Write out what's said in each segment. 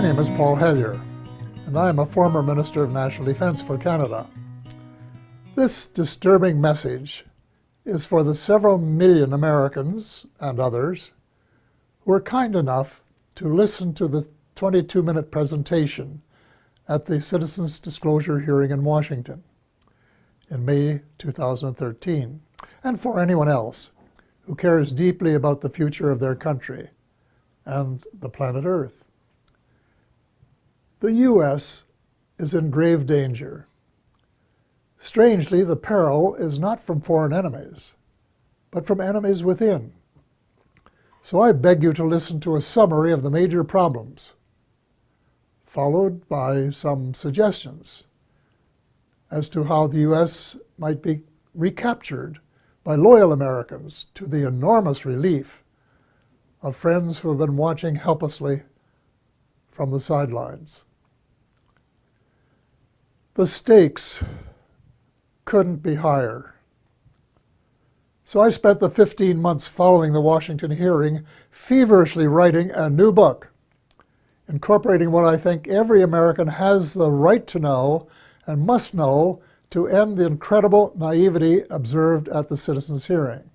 name is Paul Hellyer, and I am a former Minister of National Defence for Canada. This disturbing message is for the several million Americans and others who were kind enough to listen to the 22-minute presentation at the Citizens Disclosure hearing in Washington in May 2013, and for anyone else who cares deeply about the future of their country and the planet Earth. The U.S. is in grave danger. Strangely, the peril is not from foreign enemies, but from enemies within. So I beg you to listen to a summary of the major problems, followed by some suggestions as to how the U.S. might be recaptured by loyal Americans, to the enormous relief of friends who have been watching helplessly from the sidelines. The stakes couldn't be higher. So I spent the 15 months following the Washington hearing feverishly writing a new book, incorporating what I think every American has the right to know and must know to end the incredible naivety observed at the citizens' hearing.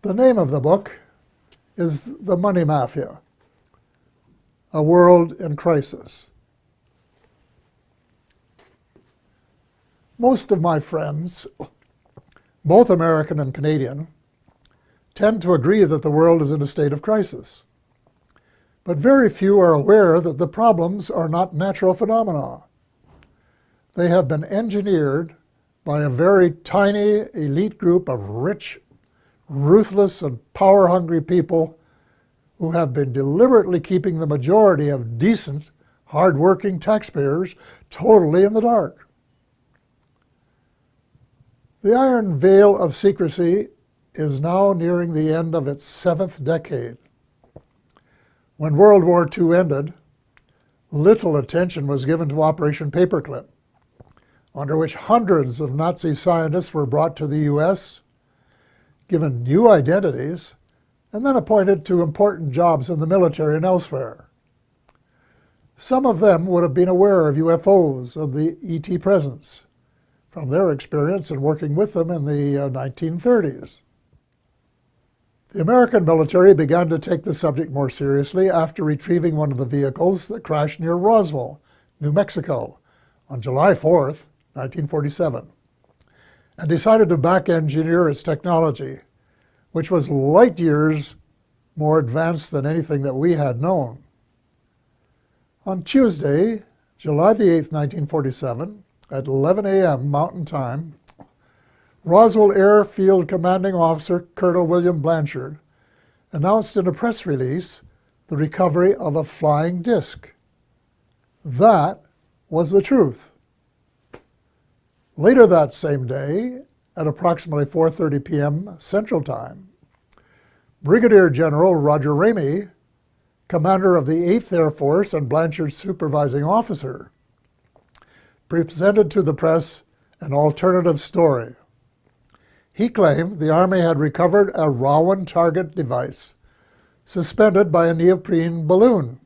The name of the book is The Money Mafia, A World in Crisis. Most of my friends, both American and Canadian, tend to agree that the world is in a state of crisis. But very few are aware that the problems are not natural phenomena. They have been engineered by a very tiny elite group of rich, ruthless, and power-hungry people who have been deliberately keeping the majority of decent, hard-working taxpayers totally in the dark. The iron veil of secrecy is now nearing the end of its 7th decade. When World War II ended, little attention was given to Operation Paperclip, under which hundreds of Nazi scientists were brought to the U.S., given new identities, and then appointed to important jobs in the military and elsewhere. Some of them would have been aware of UFOs and the ET presence from their experience in working with them in the 1930s. The American military began to take the subject more seriously after retrieving one of the vehicles that crashed near Roswell, New Mexico, on July 4th, 1947, and decided to back-engineer its technology, which was light years more advanced than anything that we had known. On Tuesday, July the 8th, 1947, at 11 a.m. Mountain Time, Roswell Airfield Commanding Officer Colonel William Blanchard announced in a press release the recovery of a flying disc. That was the truth. Later that same day, at approximately 4:30 p.m. Central Time, Brigadier General Roger Ramey, commander of the 8th Air Force and Blanchard's supervising officer, presented to the press an alternative story. He claimed the Army had recovered a Rowan target device suspended by a neoprene balloon.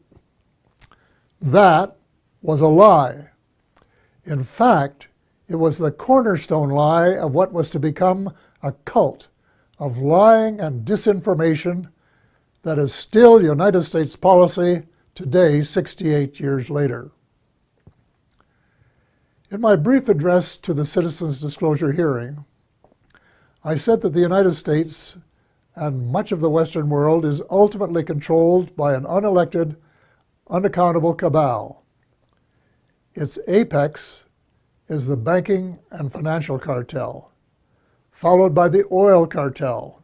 That was a lie. In fact, it was the cornerstone lie of what was to become a cult of lying and disinformation that is still United States policy today, 68 years later. In my brief address to the Citizens Disclosure hearing, I said that the United States and much of the Western world is ultimately controlled by an unelected, unaccountable cabal. Its apex is the banking and financial cartel, followed by the oil cartel,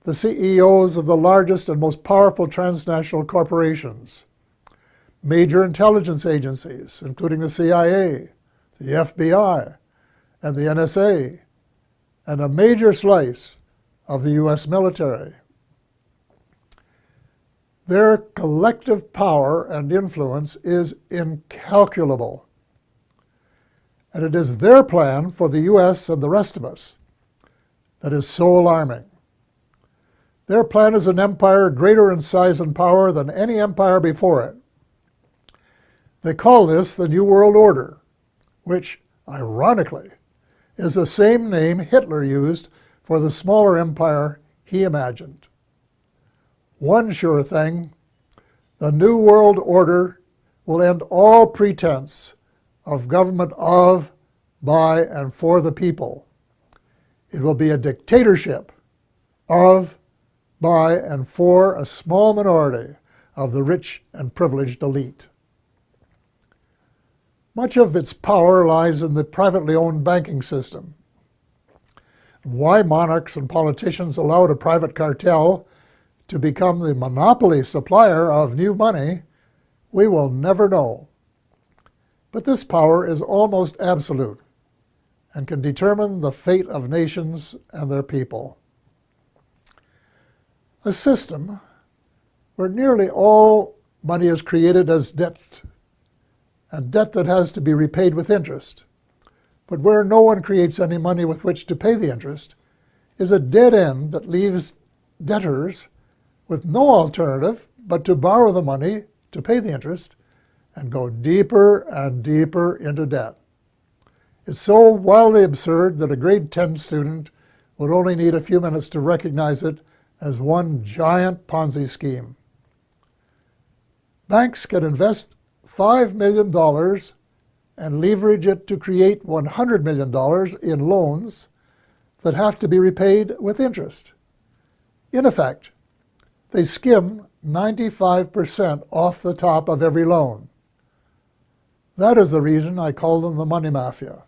the CEOs of the largest and most powerful transnational corporations, major intelligence agencies, including the CIA, the FBI, and the NSA, and a major slice of the U.S. military. Their collective power and influence is incalculable, and it is their plan for the U.S. and the rest of us that is so alarming. Their plan is an empire greater in size and power than any empire before it, They call this the New World Order, which, ironically, is the same name Hitler used for the smaller empire he imagined. One sure thing, the New World Order will end all pretense of government of, by, and for the people. It will be a dictatorship of, by, and for a small minority of the rich and privileged elite. Much of its power lies in the privately owned banking system. Why monarchs and politicians allowed a private cartel to become the monopoly supplier of new money, we will never know. But this power is almost absolute and can determine the fate of nations and their people. A system where nearly all money is created as debt, and debt that has to be repaid with interest, but where no one creates any money with which to pay the interest, is a dead end that leaves debtors with no alternative but to borrow the money to pay the interest and go deeper and deeper into debt. It's so wildly absurd that a grade 10 student would only need a few minutes to recognize it as one giant Ponzi scheme. Banks can invest $5 million and leverage it to create $100 million in loans that have to be repaid with interest. In effect, they skim 95% off the top of every loan. That is the reason I call them the money mafia.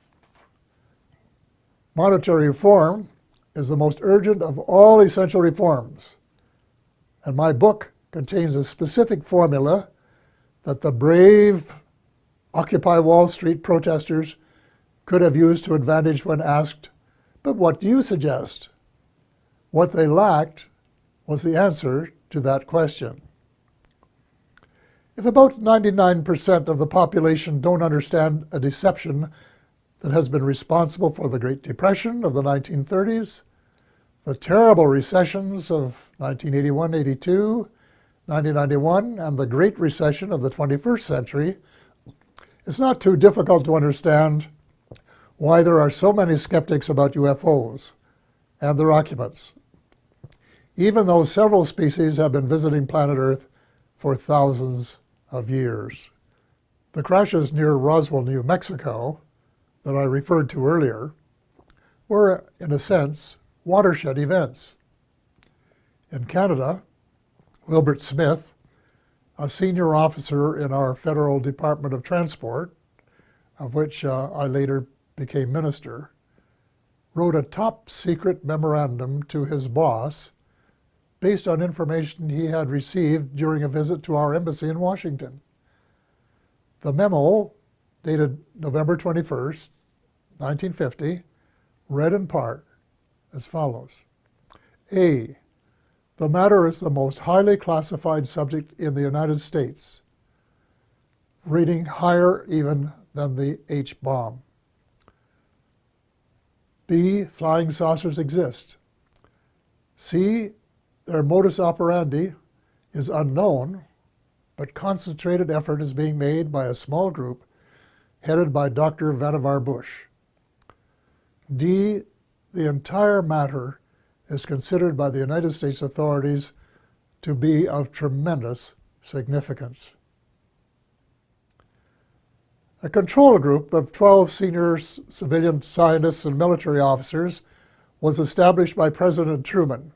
Monetary reform is the most urgent of all essential reforms, and my book contains a specific formula that the brave Occupy Wall Street protesters could have used to advantage when asked, "But what do you suggest?" What they lacked was the answer to that question. If about 99% of the population don't understand a deception that has been responsible for the Great Depression of the 1930s, the terrible recessions of 1981-82, 1991, and the Great Recession of the 21st century, it's not too difficult to understand why there are so many skeptics about UFOs and their occupants, even though several species have been visiting planet Earth for thousands of years. The crashes near Roswell, New Mexico, that I referred to earlier, were, in a sense, watershed events. In Canada, Wilbert Smith, a senior officer in our Federal Department of Transport, of which I later became minister, wrote a top-secret memorandum to his boss based on information he had received during a visit to our embassy in Washington. The memo, dated November 21st, 1950, read in part as follows. A. The matter is the most highly classified subject in the United States, rating higher even than the H-bomb. B. Flying saucers exist. C. Their modus operandi is unknown, but concentrated effort is being made by a small group headed by Dr. Vannevar Bush. D. The entire matter is considered by the United States authorities to be of tremendous significance. A control group of 12 senior civilian scientists and military officers was established by President Truman.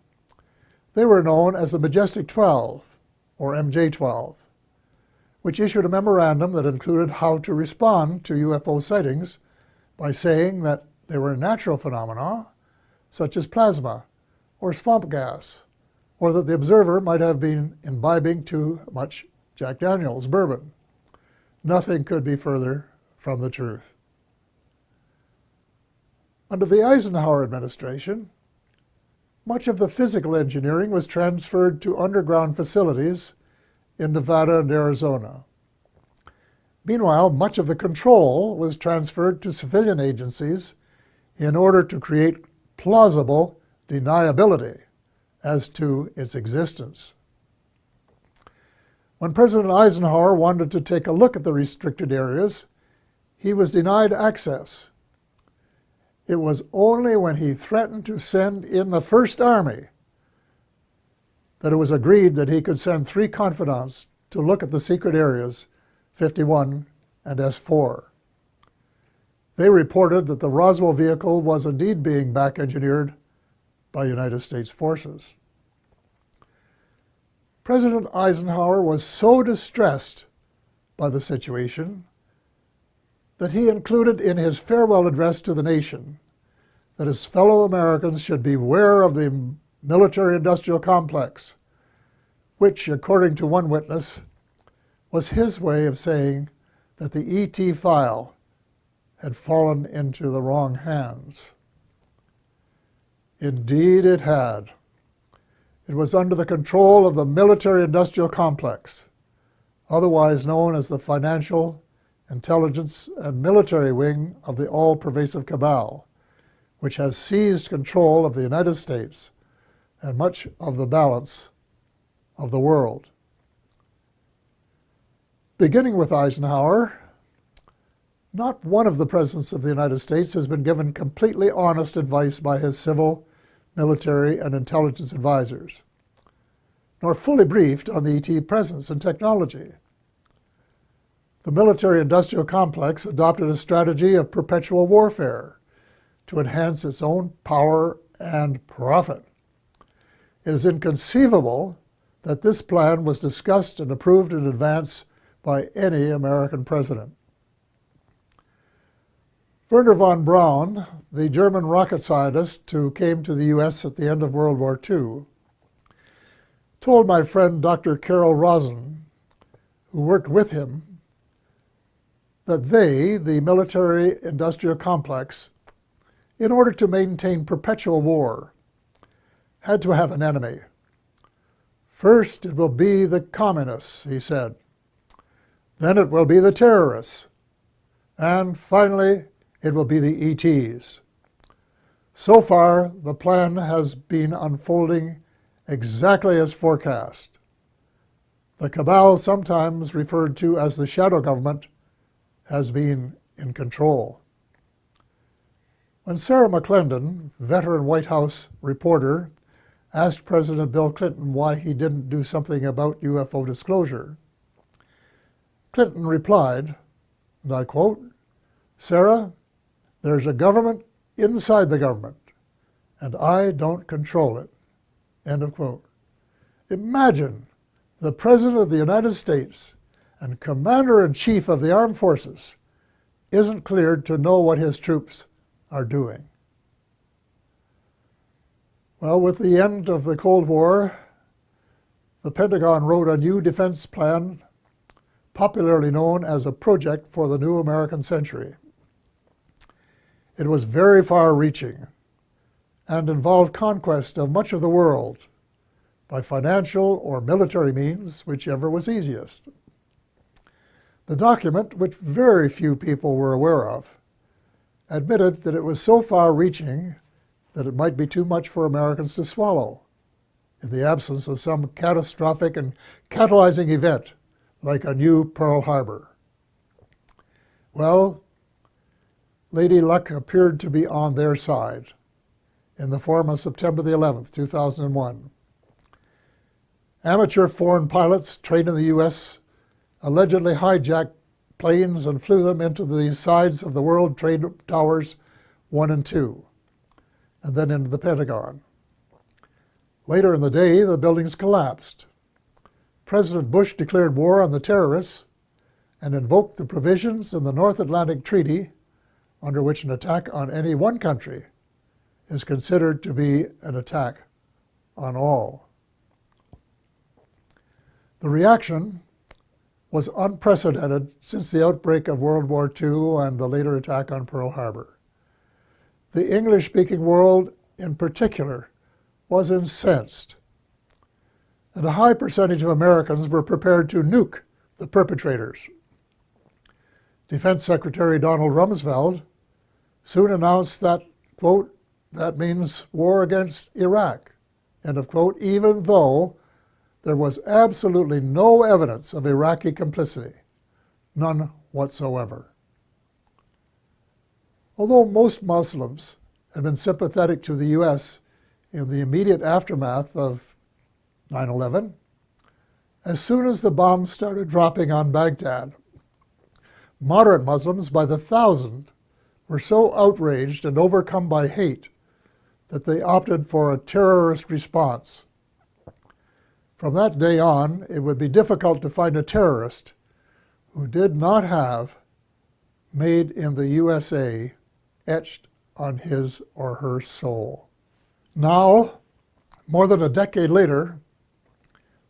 They were known as the Majestic 12, or MJ-12, which issued a memorandum that included how to respond to UFO sightings by saying that they were natural phenomena, such as plasma or swamp gas, or that the observer might have been imbibing too much Jack Daniels bourbon. Nothing could be further from the truth. Under the Eisenhower administration, much of the physical engineering was transferred to underground facilities in Nevada and Arizona. Meanwhile, much of the control was transferred to civilian agencies in order to create plausible deniability as to its existence. When President Eisenhower wanted to take a look at the restricted areas, he was denied access. It was only when he threatened to send in the First Army that it was agreed that he could send 3 confidants to look at the secret areas 51 and S4. They reported that the Roswell vehicle was indeed being back-engineered by United States forces. President Eisenhower was so distressed by the situation that he included in his farewell address to the nation that his fellow Americans should beware of the military-industrial complex, which, according to one witness, was his way of saying that the ET file had fallen into the wrong hands. Indeed it had. It was under the control of the military-industrial complex, otherwise known as the financial, intelligence, and military wing of the all-pervasive cabal, which has seized control of the United States and much of the balance of the world. Beginning with Eisenhower, not one of the presidents of the United States has been given completely honest advice by his civil, military, and intelligence advisors, nor fully briefed on the ET presence and technology. The military-industrial complex adopted a strategy of perpetual warfare to enhance its own power and profit. It is inconceivable that this plan was discussed and approved in advance by any American president. Wernher von Braun, the German rocket scientist who came to the U.S. at the end of World War II, told my friend Dr. Carol Rosen, who worked with him, that they, the military-industrial complex, in order to maintain perpetual war, had to have an enemy. First, it will be the communists, he said. Then it will be the terrorists. And finally, it will be the ETs. So far, the plan has been unfolding exactly as forecast. The cabal, sometimes referred to as the shadow government, has been in control. When Sarah McClendon, veteran White House reporter, asked President Bill Clinton why he didn't do something about UFO disclosure, Clinton replied, and I quote, "Sarah, there's a government inside the government, and I don't control it." End of quote. Imagine the President of the United States and Commander-in-Chief of the Armed Forces isn't cleared to know what his troops are doing. Well, with the end of the Cold War, the Pentagon wrote a new defense plan, popularly known as a project for the new American century. It was very far-reaching and involved conquest of much of the world by financial or military means, whichever was easiest. The document, which very few people were aware of, admitted that it was so far-reaching that it might be too much for Americans to swallow in the absence of some catastrophic and catalyzing event like a new Pearl Harbor. Well, Lady Luck appeared to be on their side in the form of September the 11th, 2001. Amateur foreign pilots trained in the U.S. allegedly hijacked planes and flew them into the sides of the World Trade Towers 1 and 2, and then into the Pentagon. Later in the day, the buildings collapsed. President Bush declared war on the terrorists and invoked the provisions in the North Atlantic Treaty, under which an attack on any one country is considered to be an attack on all. The reaction was unprecedented since the outbreak of World War II and the later attack on Pearl Harbor. The English-speaking world, in particular, was incensed, and a high percentage of Americans were prepared to nuke the perpetrators. Defense Secretary Donald Rumsfeld soon announced that, quote, "that means war against Iraq," end of quote, even though there was absolutely no evidence of Iraqi complicity, none whatsoever. Although most Muslims had been sympathetic to the U.S. in the immediate aftermath of 9/11, as soon as the bombs started dropping on Baghdad, moderate Muslims by the thousand were so outraged and overcome by hate that they opted for a terrorist response. From that day on, it would be difficult to find a terrorist who did not have "Made in the USA" etched on his or her soul. Now, more than a decade later,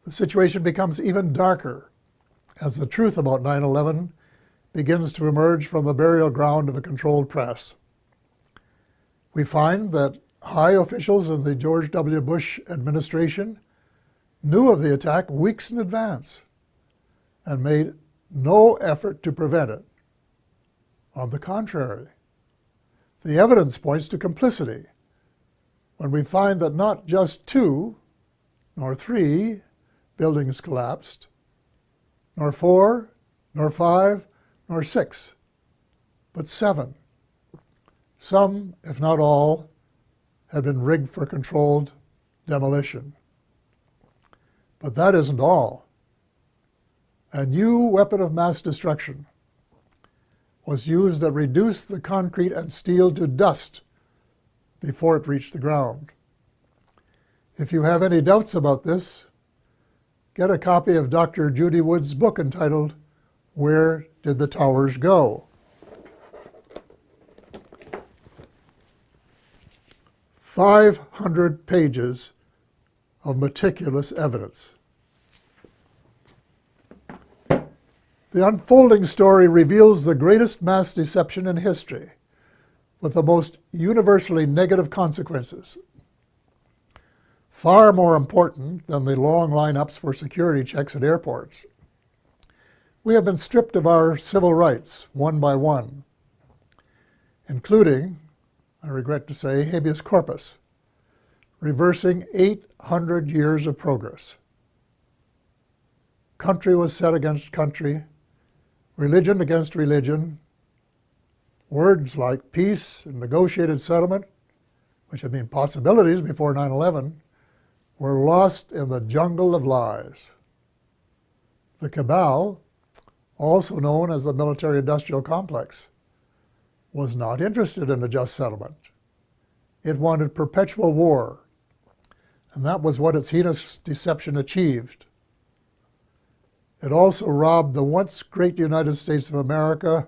the situation becomes even darker as the truth about 9/11 begins to emerge from the burial ground of a controlled press. We find that high officials in the George W. Bush administration knew of the attack weeks in advance and made no effort to prevent it. On the contrary, the evidence points to complicity when we find that not just 2, nor 3 buildings collapsed, nor 4, nor 5, nor 6, but 7. Some, if not all, had been rigged for controlled demolition. But that isn't all. A new weapon of mass destruction was used that reduced the concrete and steel to dust before it reached the ground. If you have any doubts about this, get a copy of Dr. Judy Wood's book entitled "Where Did the Towers Go?" 500 pages of meticulous evidence. The unfolding story reveals the greatest mass deception in history, with the most universally negative consequences. Far more important than the long lineups for security checks at airports. We have been stripped of our civil rights one by one, including, I regret to say, habeas corpus, reversing 800 years of progress. Country was set against country, religion against religion. Words like peace and negotiated settlement, which had been possibilities before 9/11, were lost in the jungle of lies. The cabal, also known as the military-industrial complex, was not interested in a just settlement. It wanted perpetual war, and that was what its heinous deception achieved. It also robbed the once great United States of America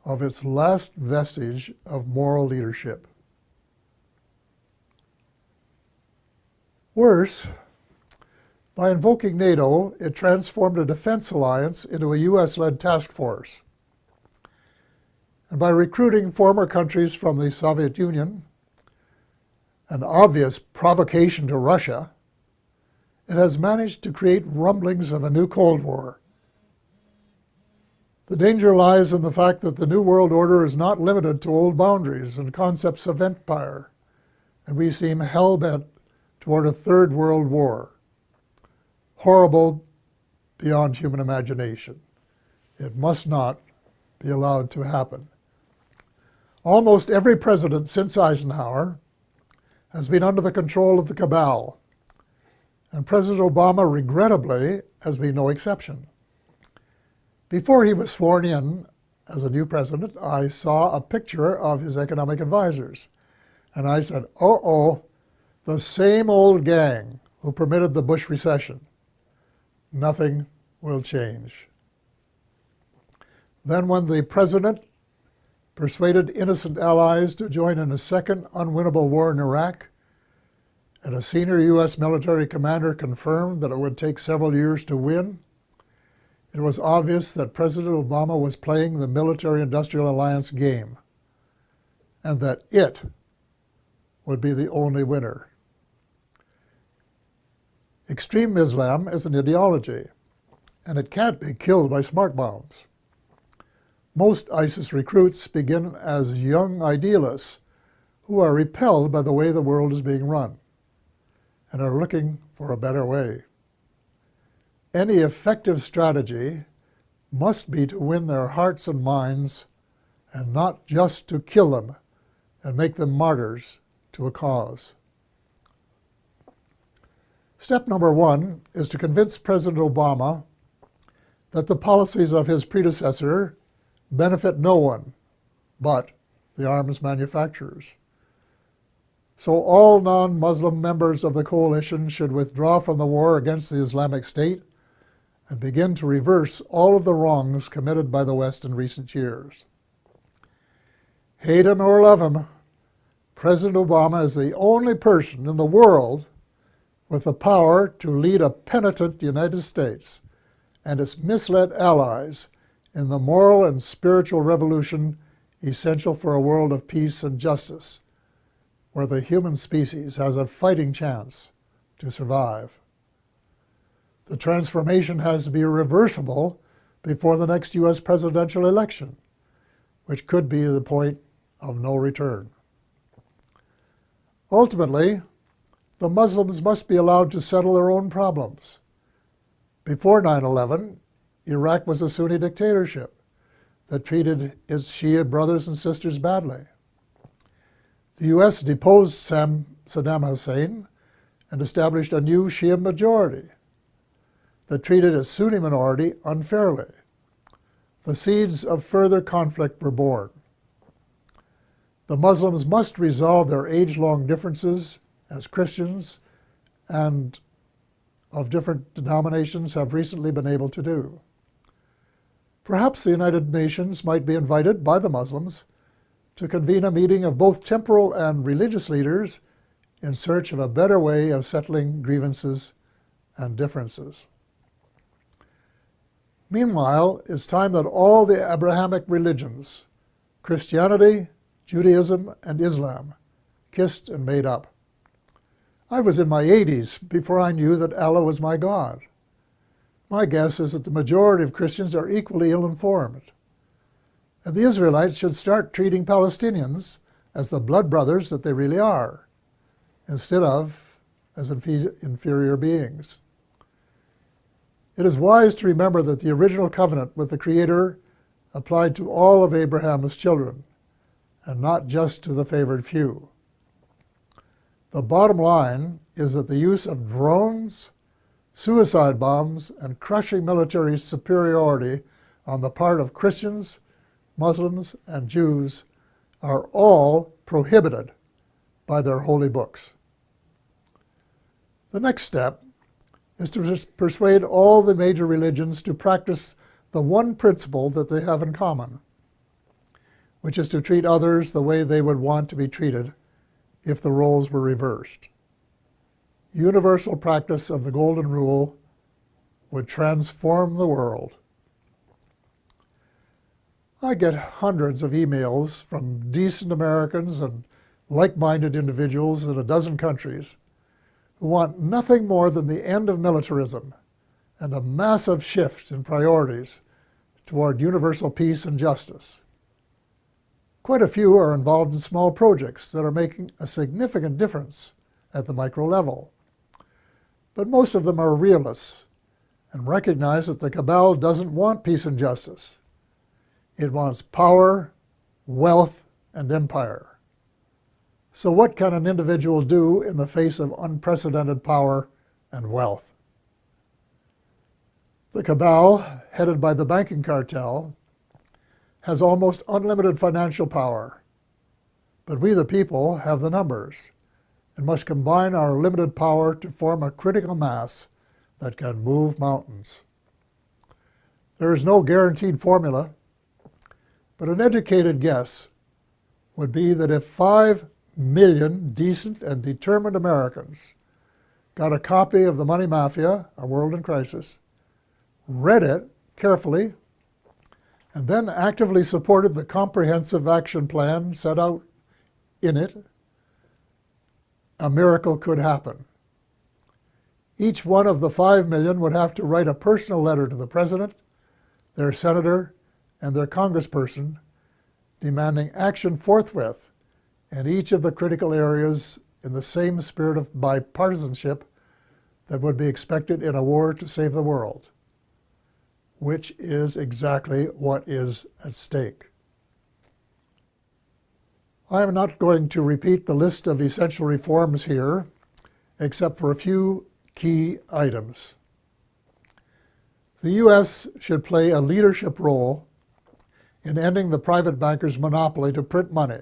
of its last vestige of moral leadership. Worse, by invoking NATO, it transformed a defense alliance into a US-led task force. And by recruiting former countries from the Soviet Union, an obvious provocation to Russia, it has managed to create rumblings of a new Cold War. The danger lies in the fact that the New World Order is not limited to old boundaries and concepts of empire, and we seem hell-bent toward a third world war. Horrible beyond human imagination. It must not be allowed to happen. Almost every president since Eisenhower has been under the control of the cabal, and President Obama, regrettably, has been no exception. Before he was sworn in as a new president, I saw a picture of his economic advisors, and I said, uh-oh, the same old gang who permitted the Bush recession. Nothing will change. Then when the president persuaded innocent allies to join in a second unwinnable war in Iraq, and a senior U.S. military commander confirmed that it would take several years to win, it was obvious that President Obama was playing the military-industrial alliance game, and that it would be the only winner. Extreme Islam is an ideology, and it can't be killed by smart bombs. Most ISIS recruits begin as young idealists who are repelled by the way the world is being run and are looking for a better way. any effective strategy must be to win their hearts and minds, and not just to kill them and make them martyrs to a cause. Step number 1 is to convince President Obama that the policies of his predecessor benefit no one but the arms manufacturers. So all non-Muslim members of the coalition should withdraw from the war against the Islamic State and begin to reverse all of the wrongs committed by the West in recent years. Hate him or love him, President Obama is the only person in the world with the power to lead a penitent United States and its misled allies in the moral and spiritual revolution essential for a world of peace and justice, where the human species has a fighting chance to survive. The transformation has to be reversible before the next U.S. presidential election, which could be the point of no return. Ultimately, the Muslims must be allowed to settle their own problems. Before 9/11, Iraq was a Sunni dictatorship that treated its Shia brothers and sisters badly. The U.S. deposed Saddam Hussein and established a new Shia majority that treated its Sunni minority unfairly. The seeds of further conflict were born. The Muslims must resolve their age-long differences as Christians and of different denominations have recently been able to do. Perhaps the United Nations might be invited by the Muslims to convene a meeting of both temporal and religious leaders in search of a better way of settling grievances and differences. Meanwhile, it's time that all the Abrahamic religions, Christianity, Judaism, and Islam, kissed and made up. I was in my 80s before I knew that Allah was my God. My guess is that the majority of Christians are equally ill-informed. And the Israelites should start treating Palestinians as the blood brothers that they really are, instead of as inferior beings. It is wise to remember that the original covenant with the Creator applied to all of Abraham's children, and not just to the favored few. The bottom line is that the use of drones, suicide bombs, and crushing military superiority on the part of Christians, Muslims, and Jews are all prohibited by their holy books. The next step is to persuade all the major religions to practice the one principle that they have in common, which is to treat others the way they would want to be treated if the roles were reversed. Universal practice of the Golden Rule would transform the world. I get hundreds of emails from decent Americans and like-minded individuals in a dozen countries who want nothing more than the end of militarism and a massive shift in priorities toward universal peace and justice. Quite a few are involved in small projects that are making a significant difference at the micro level. But most of them are realists and recognize that the cabal doesn't want peace and justice. It wants power, wealth, and empire. So what can an individual do in the face of unprecedented power and wealth? The cabal, headed by the banking cartel, has almost unlimited financial power. But we, the people, have the numbers and must combine our limited power to form a critical mass that can move mountains. There is no guaranteed formula, but an educated guess would be that if 5 million decent and determined Americans got a copy of The Money Mafia, A World in Crisis, read it carefully, and then actively supported the comprehensive action plan set out in it, a miracle could happen. Each one of the 5 million would have to write a personal letter to the president, their senator, and their congressperson, demanding action forthwith in each of the critical areas in the same spirit of bipartisanship that would be expected in a war to save the world, which is exactly what is at stake. I am not going to repeat the list of essential reforms here, except for a few key items. The U.S. should play a leadership role in ending the private bankers' monopoly to print money.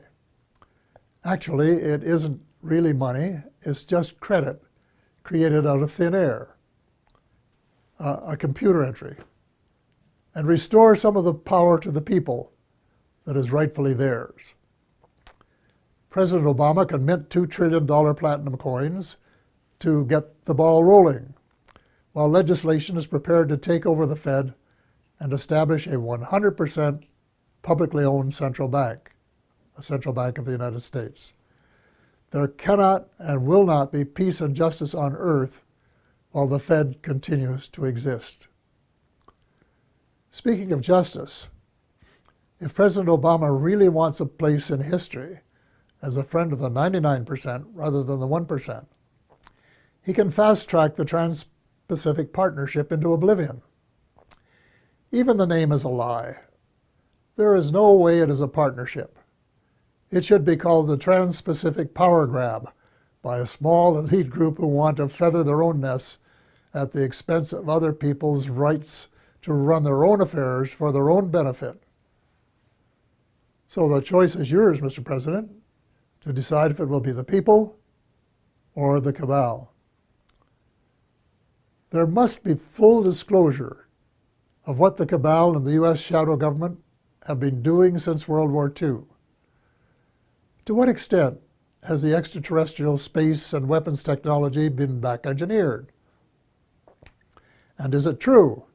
Actually, it isn't really money, it's just credit created out of thin air, a computer entry, and restore some of the power to the people that is rightfully theirs. President Obama can mint $2 trillion platinum coins to get the ball rolling, while legislation is prepared to take over the Fed and establish a 100% publicly owned central bank, a central bank of the United States. There cannot and will not be peace and justice on earth while the Fed continues to exist. Speaking of justice, if President Obama really wants a place in history as a friend of the 99% rather than the 1%, he can fast-track the Trans-Pacific Partnership into oblivion. Even the name is a lie. There is no way it is a partnership. It should be called the Trans-Pacific Power Grab by a small elite group who want to feather their own nests at the expense of other people's rights to run their own affairs for their own benefit. So the choice is yours, Mr. President, to decide if it will be the people or the cabal. There must be full disclosure of what the cabal and the U.S. shadow government have been doing since World War II. To what extent has the extraterrestrial space and weapons technology been back-engineered? And is it true,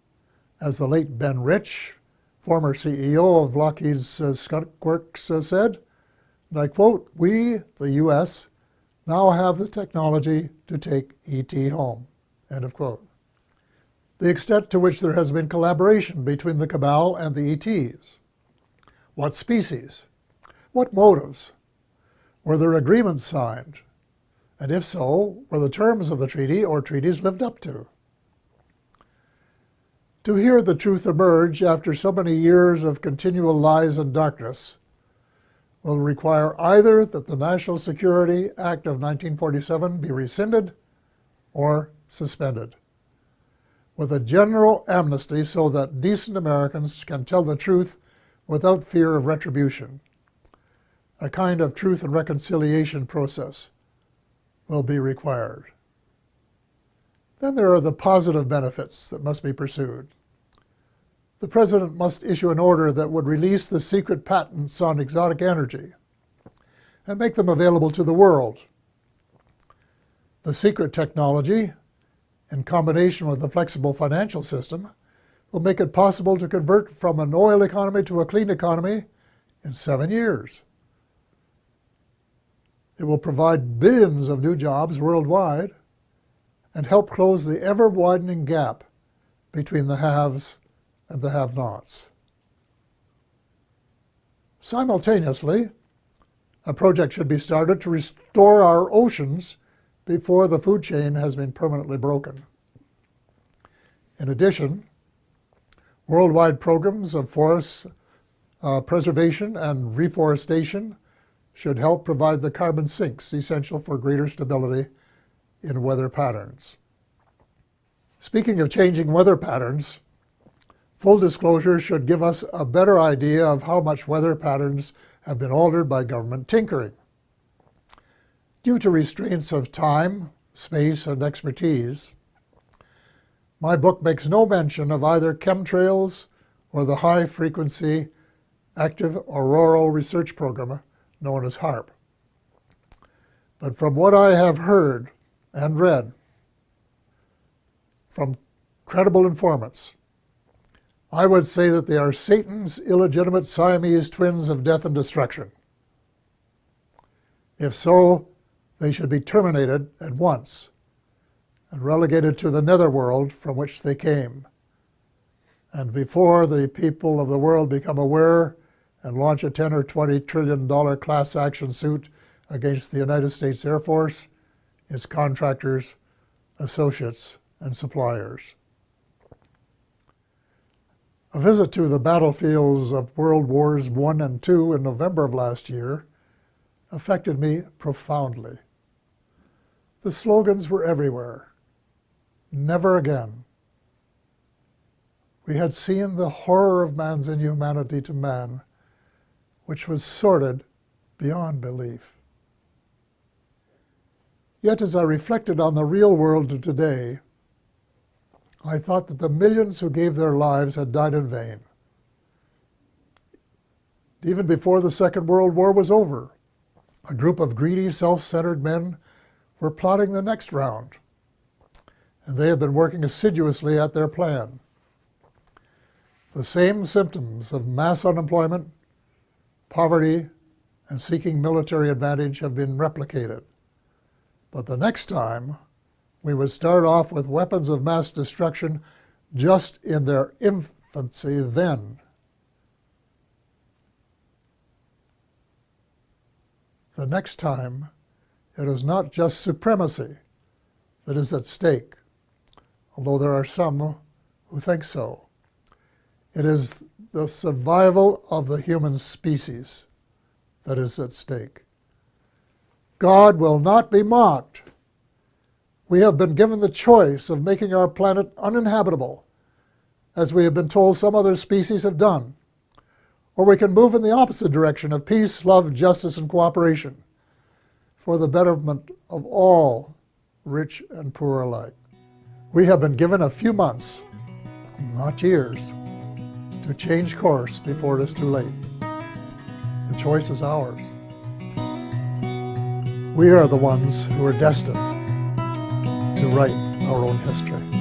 as the late Ben Rich, former CEO of Lockheed's Skunk Works, said, and I quote, "We, the U.S., now have the technology to take ET home," end of quote. The extent to which there has been collaboration between the cabal and the ETs. What species? What motives? Were there agreements signed? And if so, were the terms of the treaty or treaties lived up to? To hear the truth emerge after so many years of continual lies and darkness will require either that the National Security Act of 1947 be rescinded or suspended, with a general amnesty so that decent Americans can tell the truth without fear of retribution. A kind of truth and reconciliation process will be required. Then there are the positive benefits that must be pursued. The President must issue an order that would release the secret patents on exotic energy and make them available to the world. The secret technology, in combination with a flexible financial system, will make it possible to convert from an oil economy to a clean economy in 7 years. It will provide billions of new jobs worldwide and help close the ever-widening gap between the haves and the have-nots. Simultaneously, a project should be started to restore our oceans before the food chain has been permanently broken. In addition, worldwide programs of forest preservation and reforestation should help provide the carbon sinks essential for greater stability in weather patterns. Speaking of changing weather patterns, full disclosure should give us a better idea of how much weather patterns have been altered by government tinkering. Due to restraints of time, space, and expertise, my book makes no mention of either chemtrails or the high-frequency active auroral research program known as HAARP. But from what I have heard and read from credible informants, I would say that they are Satan's illegitimate Siamese twins of death and destruction. If so, they should be terminated at once and relegated to the netherworld from which they came. And before the people of the world become aware and launch a $10 or $20 trillion class action suit against the United States Air Force, its contractors, associates, and suppliers. A visit to the battlefields of World Wars I and II in November of last year affected me profoundly. The slogans were everywhere. Never again. We had seen the horror of man's inhumanity to man, which was sordid beyond belief. Yet as I reflected on the real world of today, I thought that the millions who gave their lives had died in vain. Even before the Second World War was over, a group of greedy, self-centered men were plotting the next round, and they had been working assiduously at their plan. The same symptoms of mass unemployment, poverty, and seeking military advantage have been replicated. But the next time, we would start off with weapons of mass destruction just in their infancy then. The next time, it is not just supremacy that is at stake, although there are some who think so. It is the survival of the human species that is at stake. God will not be mocked. We have been given the choice of making our planet uninhabitable, as we have been told some other species have done. Or we can move in the opposite direction of peace, love, justice, and cooperation for the betterment of all, rich and poor alike. We have been given a few months, not years, to change course before it is too late. The choice is ours. We are the ones who are destined to write our own history.